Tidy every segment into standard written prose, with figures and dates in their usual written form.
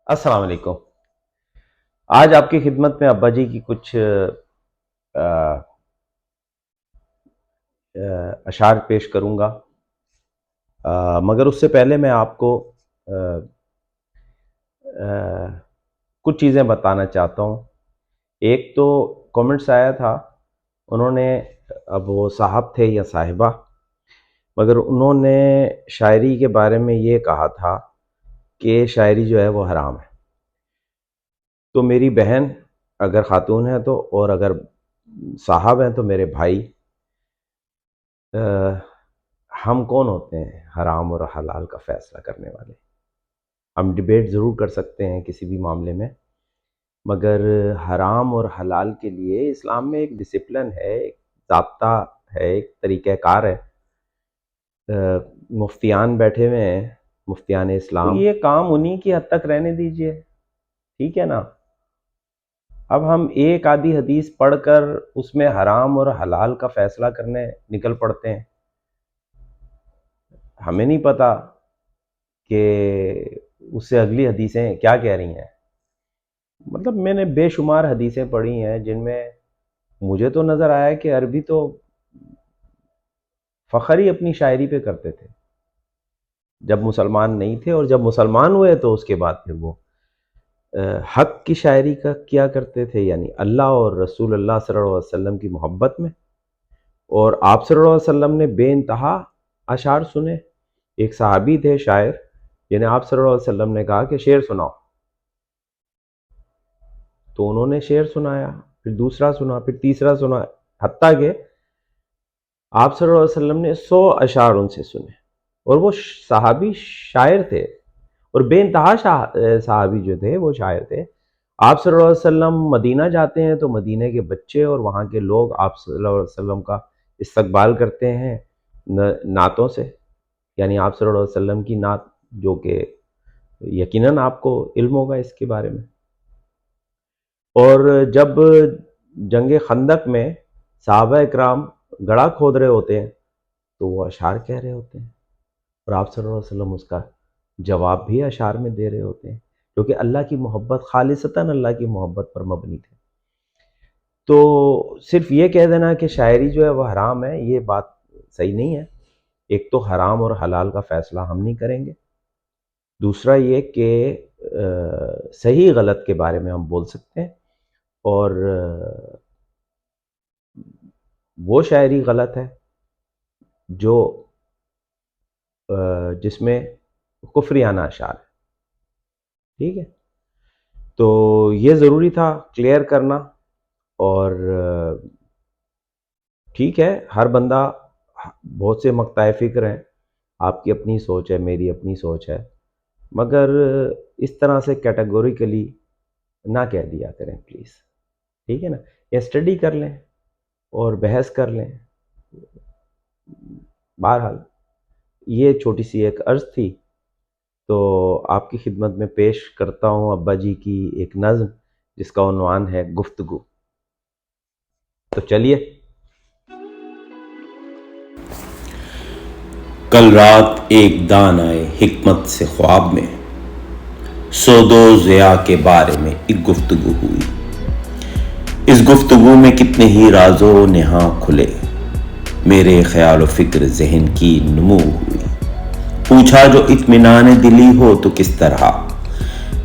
अस्सलाम वालेकुम। आज आपकी खिदमत में अब्बा जी की कुछ अशार पेश करूँगा, मगर उससे पहले मैं आपको अ, अ, कुछ चीज़ें बताना चाहता हूँ। एक तो कमेंट्स आया था, उन्होंने, अब वो साहब थे या साहिबा, मगर उन्होंने शायरी के बारे में ये कहा था कि शायरी जो है वो हराम है। तो मेरी बहन अगर ख़ातून है तो, और अगर साहब हैं तो मेरे भाई, अ, हम कौन होते हैं हराम और हलाल का फ़ैसला करने वाले। हम डिबेट ज़रूर कर सकते हैं किसी भी मामले में, मगर हराम और हलाल के लिए इस्लाम में एक डिसिप्लिन है, एक ज़ाब्ता है, एक तरीक़ाकार है। मुफ्तियान बैठे हुए हैं, मुफ्तियान इस्लाम, तो ये काम उन्हीं की हद तक रहने दीजिए, ठीक है ना। अब हम एक आधी हदीस पढ़कर उसमें हराम और हलाल का फ़ैसला करने निकल पड़ते हैं। हमें नहीं पता कि उससे अगली हदीसें क्या कह रही हैं। मतलब मैंने बेशुमार हदीसें पढ़ी हैं जिनमें मुझे तो नज़र आया कि अरबी तो फ़ख्र ही अपनी शायरी पे करते थे जब मुसलमान नहीं थे, और जब मुसलमान हुए तो उसके बाद फिर वो हक़ की शायरी का किया करते थे, यानी अल्लाह और रसूल अल्लाह सल्लल्लाहु अलैहि वसल्लम की मोहब्बत में। और आप सल्लल्लाहु अलैहि वसल्लम ने बेइंतहा अशार सुने। एक सहाबी थे शायर, जिन्हें आप सल्लल्लाहु अलैहि वसल्लम ने कहा कि शेर सुनाओ, तो उन्होंने शेर सुनाया, फिर दूसरा सुना, फिर तीसरा सुना, हत्ता कि आप सल्लल्लाहु अलैहि वसल्लम ने 100 अशार उनसे सुने। और वो सहाबी शायर थे, और बेइंतहा सहाबी जो थे वो शायर थे। आप सल्लल्लाहु अलैहि वसल्लम मदीना जाते हैं तो मदीने के बच्चे और वहाँ के लोग आप सल्लल्लाहु अलैहि वसल्लम का इस्तकबाल करते हैं नातों से, यानी आप सल्लल्लाहु अलैहि वसल्लम की नात, जो कि यकीनन आपको इल्म होगा इसके बारे में। और जब जंग खंदक में सहाबा इकराम गड़ा खोद रहे होते हैं तो वो अशार कह रहे होते हैं, और आप सल्लल्लाहु अलैहि वसल्लम उसका जवाब भी अशार में दे रहे होते हैं, क्योंकि अल्लाह की मोहब्बत, खालिसतन अल्लाह की मोहब्बत पर मबनी थे। तो सिर्फ ये कह देना कि शायरी जो है वह हराम है, ये बात सही नहीं है। एक तो हराम और हलाल का फ़ैसला हम नहीं करेंगे, दूसरा ये कि सही गलत के बारे में हम बोल सकते हैं, और वो शायरी गलत है जो जिसमें कुफ्रियाना अशार है, ठीक है। तो ये ज़रूरी था क्लियर करना। और ठीक है, हर बंदा, बहुत से मक्ताए फ़िक्र हैं, आपकी अपनी सोच है, मेरी अपनी सोच है, मगर इस तरह से कैटेगोरिकली ना कह दिया करें प्लीज़, ठीक है ना। या स्टडी कर लें और बहस कर लें। बहरहाल ये छोटी सी एक अर्ज़ थी, तो आपकी खिदमत में पेश करता हूँ अब्बा जी की एक नज़्म जिसका उन्वान है गुफ्तगू। तो चलिए। कल रात एक दान आए हिकमत से ख्वाब में, सोदो ज़िया के बारे में एक गुफ्तगू हुई। इस गुफ्तगू में कितने ही राजो नेहा खुले, मेरे ख्याल फिक्र जहन की नमू हुई। पूछा जो इत्मीनान दिली हो तो किस तरह,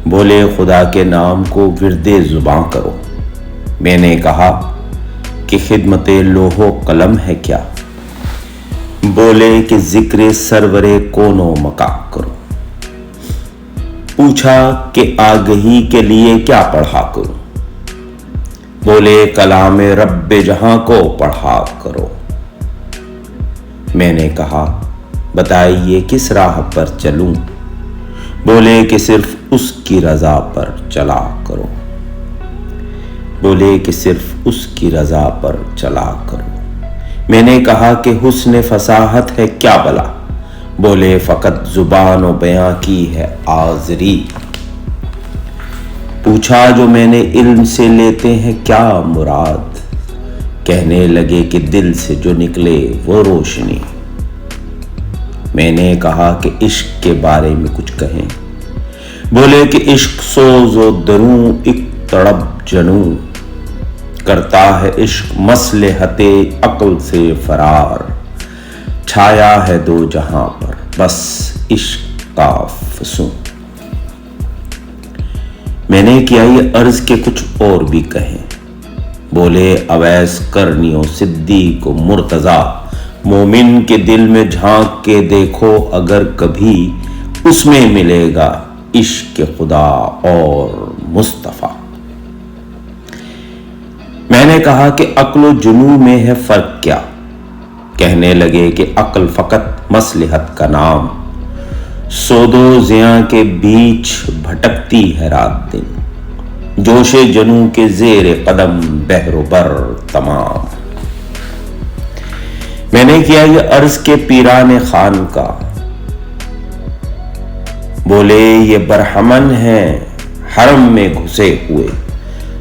बोले खुदा के नाम को विरदे जुबां करो। मैंने कहा कि खिदमते लोहो कलम है क्या, बोले कि जिक्र सरवरे कोनो मका करो। पूछा कि आगही के लिए क्या पढ़ा करूं, बोले कलाम रब्बे जहां को पढ़ा करो। मैंने कहा बताइए किस राह पर चलूं, बोले कि सिर्फ उसकी रजा पर चला करो। बोले कि सिर्फ उसकी रजा पर चला करो। मैंने कहा कि हुस्न फसाहत है क्या भला, बोले फकत जुबान और बयां की है आजरी। पूछा जो मैंने इल्म से लेते हैं क्या मुराद, कहने लगे कि दिल से जो निकले वो रोशनी। मैंने कहा कि इश्क के बारे में कुछ कहें, بولے کہ عشق سوز و دروں ایک تڑپ جنوں، کرتا ہے عشق مصلحت عقل سے فرار، چھایا ہے دو جہاں پر بس عشق کا فسوں۔ میں نے کیا یہ عرض کے کچھ اور بھی کہیں، بولے اویس کرنی و صدیق و مرتضی، مومن کے دل میں جھانک کے دیکھو اگر کبھی، اس میں ملے گا عشق خدا اور مصطفیٰ۔ میں نے کہا کہ عقل و جنوں میں ہے فرق کیا؟ کہنے لگے کہ عقل فقط مصلحت کا نام، سود و زیاں کے بیچ بھٹکتی ہے رات دن، جوش جنوں کے زیر قدم بحر و بر تمام۔ میں نے کیا یہ عرض کے پیران خان کا، بولے یہ برہمن ہیں حرم میں گھسے ہوئے،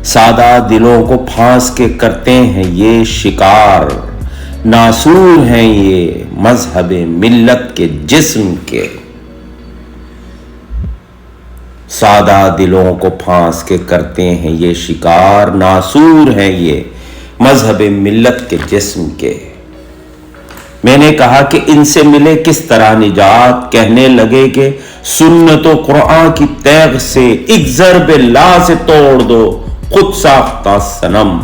سادہ دلوں کو پھانس کے کرتے ہیں یہ شکار، ناسور ہیں یہ مذہب ملت کے جسم کے، سادہ دلوں کو پھانس کے کرتے ہیں یہ شکار، ناسور ہیں یہ مذہب ملت کے جسم کے۔ میں نے کہا کہ ان سے ملے کس طرح نجات؟ کہنے لگے کہ سنت و قرآن کی تیغ سے ایک ضرب لا سے توڑ دو خود ساختہ صنم،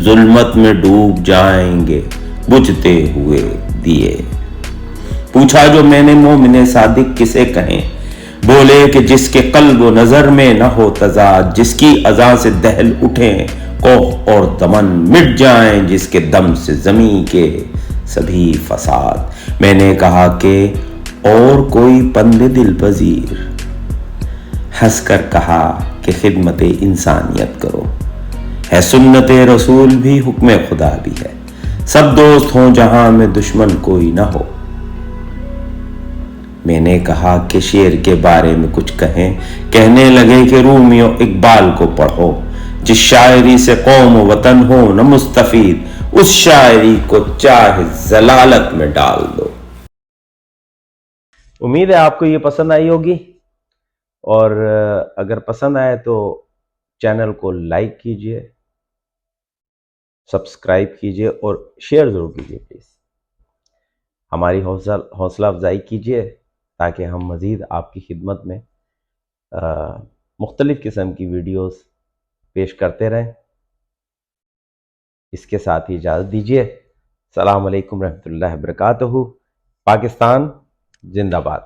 ظلمت میں ڈوب جائیں گے بجھتے ہوئے دیے۔ پوچھا جو میں نے مومن صادق کسے کہیں؟ بولے کہ جس کے قلب و نظر میں نہ ہو تضاد، جس کی اذان سے دہل اٹھیں کوہ اور دمن، مٹ جائیں جس کے دم سے زمین کے سبھی فساد۔ میں نے کہا کہ اور کوئی پند دل پذیر؟ ہنس کر کہا کہ خدمت انسانیت کرو، ہے سنت رسول بھی حکم خدا بھی ہے، سب دوست ہوں جہاں میں دشمن کوئی نہ ہو۔ میں نے کہا کہ شعر کے بارے میں کچھ کہیں، کہنے لگے کہ رومی و اقبال کو پڑھو، جس شاعری سے قوم و وطن ہو نہ مستفید، اس شاعری کو چاہے ضلالت میں ڈال دو۔ امید ہے آپ کو یہ پسند آئی ہوگی، اور اگر پسند آئے تو چینل کو لائک کیجئے، سبسکرائب کیجئے اور شیئر ضرور کیجئے پلیز۔ ہماری حوصلہ افزائی کیجئے تاکہ ہم مزید آپ کی خدمت میں مختلف قسم کی ویڈیوز پیش کرتے رہیں۔ اس کے ساتھ ہی اجازت دیجئے۔ السلام علیکم رحمۃ اللہ وبرکاتہ۔ پاکستان زندہ باد۔